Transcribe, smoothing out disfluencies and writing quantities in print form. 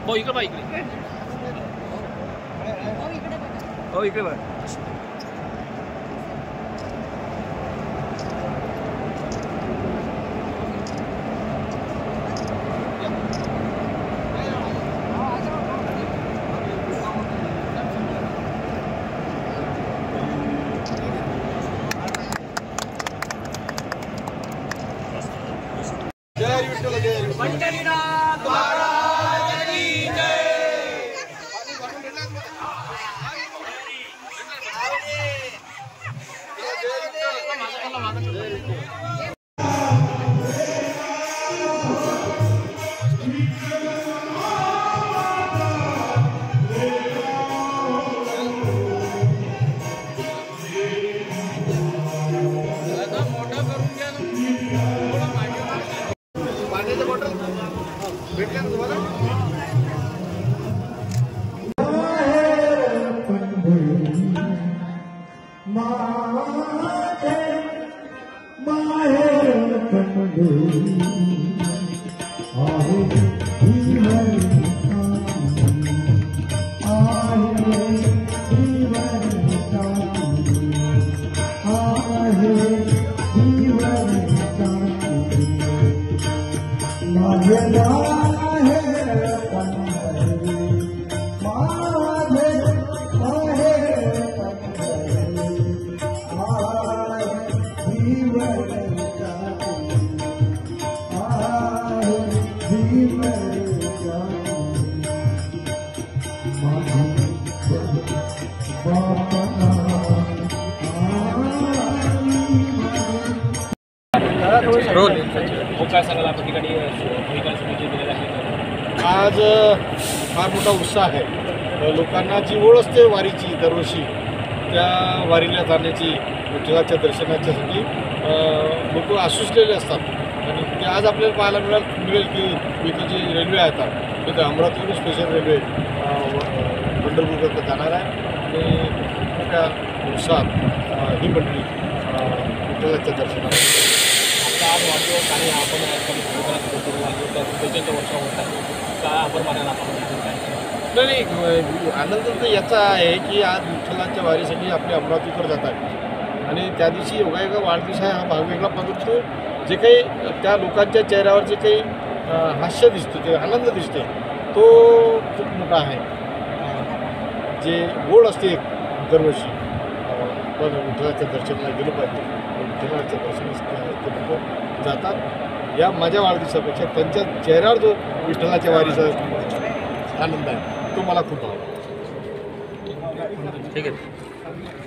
हो इकडे बघ इकडे. हो इकडे बघ. आज फार मोठा उत्साह आहे. लोकांना जी ओढ असते वारीची दरवर्षी, त्या वारीला जाण्याची, विठ्ठलाच्या दर्शनाच्यासाठी लोक आसुसलेले असतात. आणि ते आज आपल्याला पाहायला मिळेल की इथं जी रेल्वे आहे आता तिथं अमरावतीवरून स्पेशल रेल्वे पंढरपूरकडे जाणार आहे. आणि मोठ्या उत्साहात ही मंडळी विठ्ठलाच्या दर्शनाला. आज वाढदिवस आणि आपण त्याच्या वर्षा होत आहे का आपण म्हणायला नाही, आनंद तर याचा आहे की आज विठ्ठलाच्या वारीसाठी आपले अमरावतीकडे जातात. आणि त्या दिवशी योगायोगा वाढदिवस आहे हा भाग वेगळा, परंतु जे काही त्या लोकांच्या चेहऱ्यावर जे काही हास्य दिसते, जे आनंद दिसते, तो खूप मोठा आहे. जे गोड असते एक दरवर्षी पण विठ्ठलाच्या दर्शनाला गेलं पाहिजे. विठ्ठलाच्या दर्शनासाठी ते लोक जातात. या माझ्या वाढदिवसापेक्षा त्यांच्या चेहऱ्यावर जो विठ्ठलाच्या वारीचा आनंद आहे तो मला खूप आवडतो. ठीक आहे.